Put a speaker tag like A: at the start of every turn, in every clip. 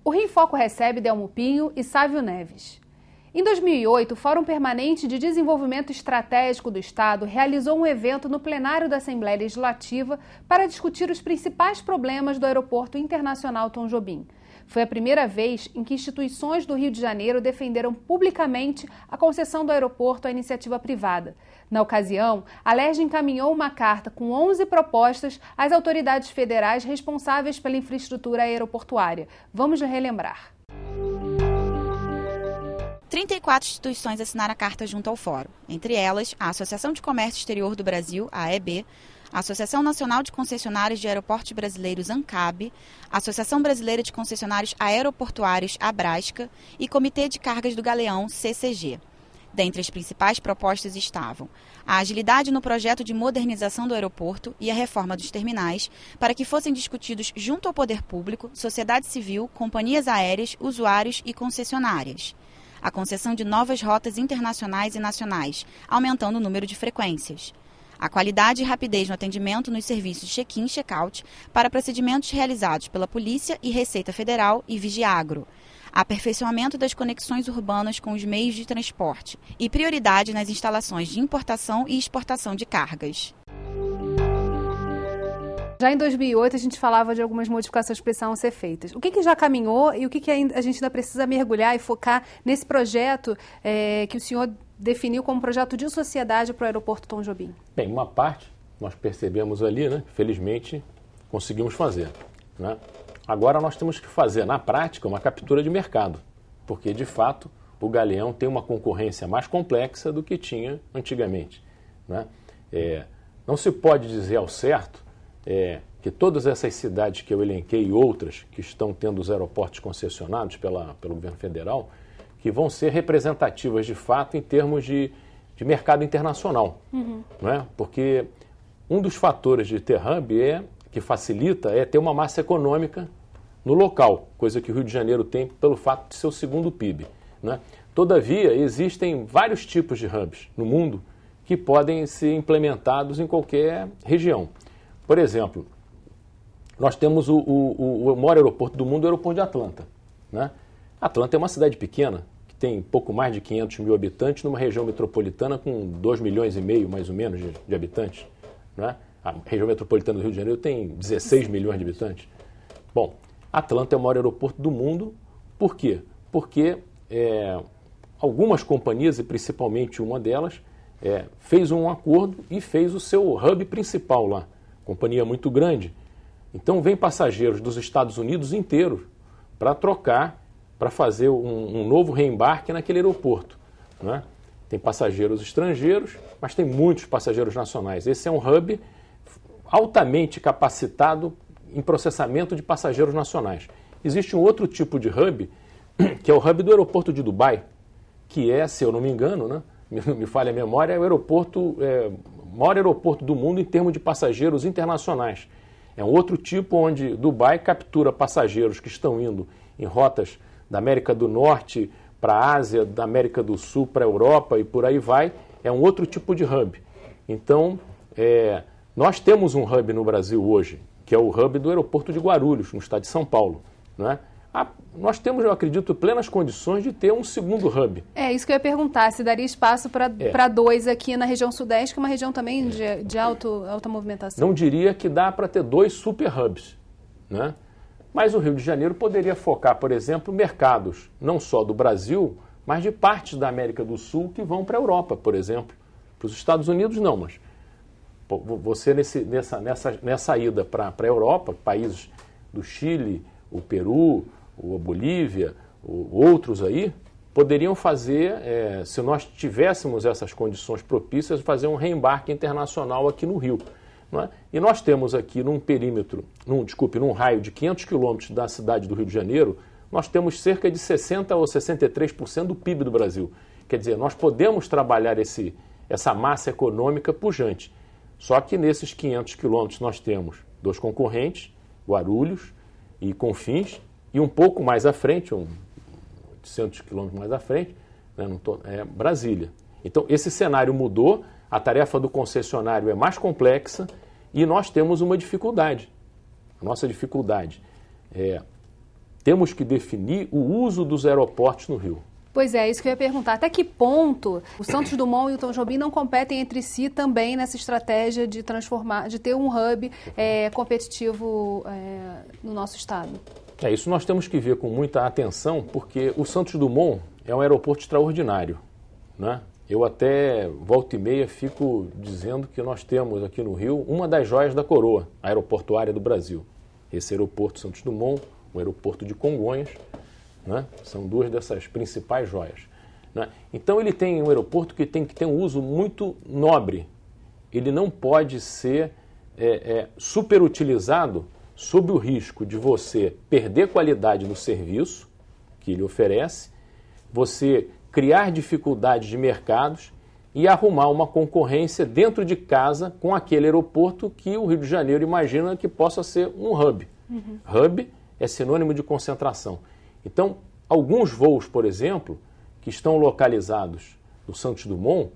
A: O Rio em Foco recebe Delmo Pinho e Sávio Neves. Em 2008, o Fórum Permanente de Desenvolvimento Estratégico do Estado realizou um evento no plenário da Assembleia Legislativa para discutir os principais problemas do Aeroporto Internacional Tom Jobim. Foi a primeira vez em que instituições do Rio de Janeiro defenderam publicamente a concessão do aeroporto à iniciativa privada. Na ocasião, a LERJ encaminhou uma carta com 11 propostas às autoridades federais responsáveis pela infraestrutura aeroportuária. Vamos relembrar.
B: 34 instituições assinaram a carta junto ao Fórum, entre elas a Associação de Comércio Exterior do Brasil, a AEB, a Associação Nacional de Concessionários de Aeroportos Brasileiros, ANCAB, a Associação Brasileira de Concessionários Aeroportuários, ABRASCA, e Comitê de Cargas do Galeão, CCG. Dentre as principais propostas estavam a agilidade no projeto de modernização do aeroporto e a reforma dos terminais, para que fossem discutidos junto ao poder público, sociedade civil, companhias aéreas, usuários e concessionárias. A concessão de novas rotas internacionais e nacionais, aumentando o número de frequências. A qualidade e rapidez no atendimento nos serviços de check-in e check-out para procedimentos realizados pela Polícia e Receita Federal e Vigiagro. Aperfeiçoamento das conexões urbanas com os meios de transporte e prioridade nas instalações de importação e exportação de cargas.
A: Já em 2008, a gente falava de algumas modificações que precisavam ser feitas. O que já caminhou e o que a gente ainda precisa mergulhar e focar nesse projeto que o senhor definiu como projeto de sociedade para o aeroporto Tom Jobim?
C: Bem, uma parte nós percebemos ali, né? Felizmente conseguimos fazer, né? Agora nós temos que fazer, na prática, uma captura de mercado, porque, de fato, o Galeão tem uma concorrência mais complexa do que tinha antigamente, né? Não se pode dizer ao certo que todas essas cidades que eu elenquei e outras que estão tendo os aeroportos concessionados pelo governo federal, que vão ser representativas de fato em termos de mercado internacional. Né? Porque um dos fatores de ter hub que facilita ter uma massa econômica no local, coisa que o Rio de Janeiro tem pelo fato de ser o segundo PIB. Né? Todavia, existem vários tipos de hubs no mundo que podem ser implementados em qualquer região. Por exemplo, nós temos o maior aeroporto do mundo, o aeroporto de Atlanta. Né? Atlanta é uma cidade pequena, que tem pouco mais de 500 mil habitantes, numa região metropolitana com 2,5 milhões, mais ou menos, de habitantes. Né? A região metropolitana do Rio de Janeiro tem 16 milhões de habitantes. Bom, Atlanta é o maior aeroporto do mundo. Por quê? Porque algumas companhias, e principalmente uma delas, fez um acordo e fez o seu hub principal lá. Companhia muito grande. Então, vem passageiros dos Estados Unidos inteiros para trocar, para fazer um novo reembarque naquele aeroporto. Né? Tem passageiros estrangeiros, mas tem muitos passageiros nacionais. Esse é um hub altamente capacitado em processamento de passageiros nacionais. Existe um outro tipo de hub, que é o hub do aeroporto de Dubai, que se eu não me engano, né, me falha a memória, é o maior aeroporto do mundo em termos de passageiros internacionais. É um outro tipo onde Dubai captura passageiros que estão indo em rotas da América do Norte para a Ásia, da América do Sul para a Europa e por aí vai. É um outro tipo de hub. Então, nós temos um hub no Brasil hoje, que é o hub do aeroporto de Guarulhos, no estado de São Paulo. Não é? Nós temos, eu acredito, plenas condições de ter um segundo hub.
A: Isso que eu ia perguntar, se daria espaço para dois aqui na região sudeste, que é uma região também de alta movimentação.
C: Não diria que dá para ter 2 super hubs, né? Mas o Rio de Janeiro poderia focar, por exemplo, mercados não só do Brasil, mas de partes da América do Sul que vão para a Europa, por exemplo. Para os Estados Unidos não, mas você nessa ida para a Europa, países do Chile, o Peru, a Bolívia, outros aí, poderiam fazer, se nós tivéssemos essas condições propícias, fazer um reembarque internacional aqui no Rio. Não é? E nós temos aqui num num raio de 500 quilômetros da cidade do Rio de Janeiro, nós temos cerca de 60% ou 63% do PIB do Brasil. Quer dizer, nós podemos trabalhar essa massa econômica pujante. Só que nesses 500 quilômetros nós temos 2 concorrentes, Guarulhos e Confins, e um pouco mais à frente, 800 quilômetros mais à frente, né, Brasília. Então, esse cenário mudou, a tarefa do concessionário é mais complexa e nós temos uma dificuldade. A nossa dificuldade é temos que definir o uso dos aeroportos no Rio.
A: Pois é, isso que eu ia perguntar. Até que ponto o Santos Dumont e o Tom Jobim não competem entre si também nessa estratégia de transformar, de ter um hub competitivo no nosso estado?
C: Isso nós temos que ver com muita atenção, porque o Santos Dumont é um aeroporto extraordinário, né? Eu até, volta e meia, fico dizendo que nós temos aqui no Rio uma das joias da coroa aeroportuária do Brasil. Esse aeroporto Santos Dumont, o aeroporto de Congonhas, né? São duas dessas principais joias, né? Então ele tem um aeroporto que tem que ter um uso muito nobre. Ele não pode ser superutilizado sob o risco de você perder qualidade no serviço que ele oferece, você criar dificuldades de mercados e arrumar uma concorrência dentro de casa com aquele aeroporto que o Rio de Janeiro imagina que possa ser um hub. Uhum. Hub é sinônimo de concentração. Então, alguns voos, por exemplo, que estão localizados no Santos Dumont,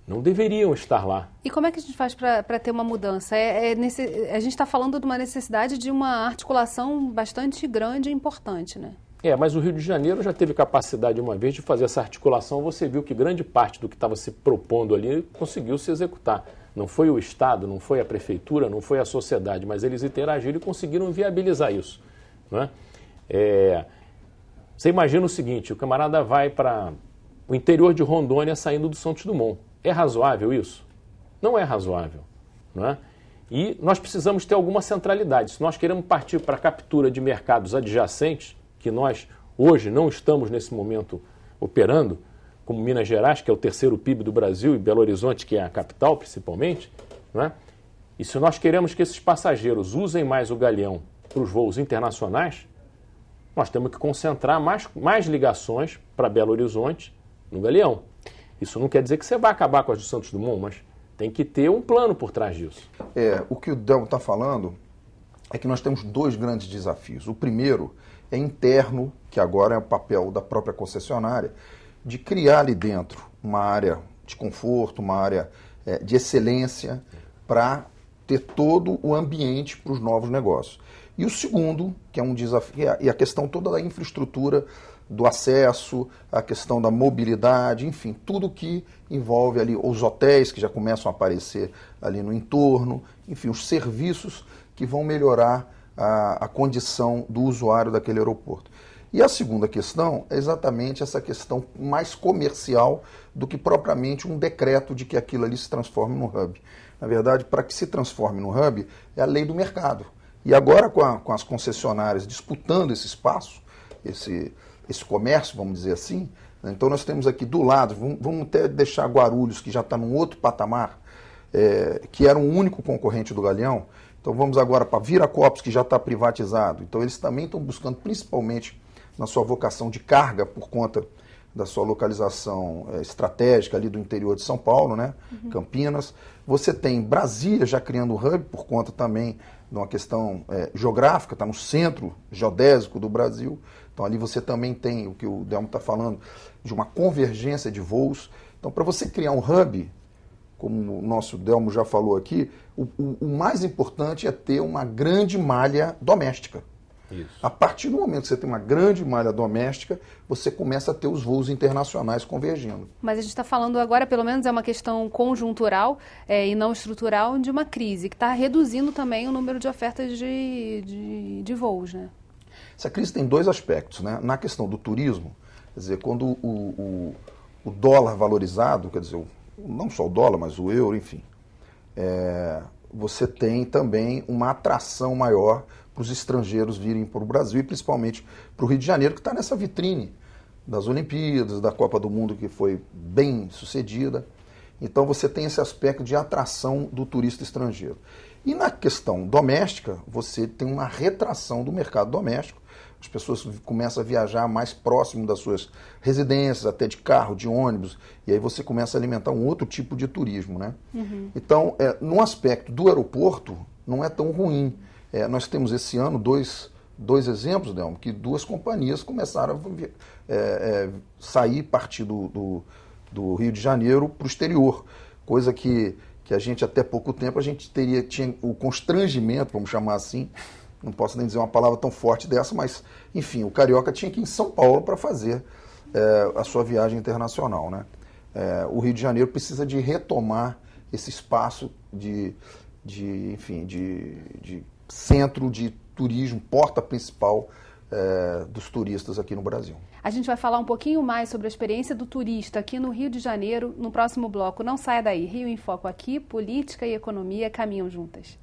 C: não deveriam estar lá.
A: E como é que a gente faz para ter uma mudança? A gente está falando de uma necessidade de uma articulação bastante grande e importante, né?
C: Mas o Rio de Janeiro já teve capacidade uma vez de fazer essa articulação. Você viu que grande parte do que estava se propondo ali conseguiu se executar. Não foi o Estado, não foi a Prefeitura, não foi a sociedade, mas eles interagiram e conseguiram viabilizar isso, né? Você imagina o seguinte, o camarada vai para o interior de Rondônia saindo do Santos Dumont. É razoável isso? Não é razoável, não é? E nós precisamos ter alguma centralidade. Se nós queremos partir para a captura de mercados adjacentes, que nós hoje não estamos nesse momento operando, como Minas Gerais, que é o terceiro PIB do Brasil, e Belo Horizonte, que é a capital principalmente, não é? E se nós queremos que esses passageiros usem mais o Galeão para os voos internacionais, nós temos que concentrar mais ligações para Belo Horizonte no Galeão. Isso não quer dizer que você vai acabar com as do Santos Dumont, mas tem que ter um plano por trás disso.
D: O que o Delmo está falando é que nós temos dois grandes desafios. O primeiro é interno, que agora é o papel da própria concessionária, de criar ali dentro uma área de conforto, uma área de excelência para ter todo o ambiente para os novos negócios. E o segundo, que é um desafio, é a questão toda da infraestrutura, do acesso, a questão da mobilidade, enfim, tudo que envolve ali os hotéis que já começam a aparecer ali no entorno, enfim, os serviços que vão melhorar a condição do usuário daquele aeroporto. E a segunda questão é exatamente essa questão mais comercial do que propriamente um decreto de que aquilo ali se transforme no hub. Na verdade, para que se transforme no hub, é a lei do mercado. E agora, com as concessionárias disputando esse espaço, esse comércio, vamos dizer assim, né? Então nós temos aqui do lado, vamos até deixar Guarulhos, que já está num outro patamar, que era um único concorrente do Galeão. Então vamos agora para Viracopos, que já está privatizado. Então eles também estão buscando, principalmente na sua vocação de carga, por conta da sua localização estratégica ali do interior de São Paulo, né? Uhum. Campinas. Você tem Brasília já criando um hub, por conta também de uma questão geográfica, está no centro geodésico do Brasil. Então ali você também tem o que o Delmo está falando, de uma convergência de voos. Então para você criar um hub, como o nosso Delmo já falou aqui, o mais importante é ter uma grande malha doméstica. Isso. A partir do momento que você tem uma grande malha doméstica, você começa a ter os voos internacionais convergindo.
A: Mas a gente está falando agora, pelo menos é uma questão conjuntural e não estrutural, de uma crise, que está reduzindo também o número de ofertas de voos, né?
D: Essa crise tem dois aspectos, né? Na questão do turismo, quer dizer, quando o dólar valorizado, quer dizer, não só o dólar, mas o euro, enfim, você tem também uma atração maior para os estrangeiros virem para o Brasil e principalmente para o Rio de Janeiro, que está nessa vitrine das Olimpíadas, da Copa do Mundo, que foi bem sucedida. Então você tem esse aspecto de atração do turista estrangeiro. E na questão doméstica, você tem uma retração do mercado doméstico. As pessoas começam a viajar mais próximo das suas residências, até de carro, de ônibus, e aí você começa a alimentar um outro tipo de turismo, né? Uhum. Então, no aspecto do aeroporto, não é tão ruim. Nós temos esse ano dois exemplos, Delmo, que duas companhias começaram a partir do Rio de Janeiro para o exterior, coisa que a gente até pouco tempo tinha o constrangimento, vamos chamar assim, não posso nem dizer uma palavra tão forte dessa, mas, enfim, o carioca tinha que ir em São Paulo para fazer a sua viagem internacional, né? O Rio de Janeiro precisa de retomar esse espaço de centro de turismo, porta principal dos turistas aqui no Brasil.
A: A gente vai falar um pouquinho mais sobre a experiência do turista aqui no Rio de Janeiro no próximo bloco. Não saia daí. Rio em Foco aqui, política e economia caminham juntas.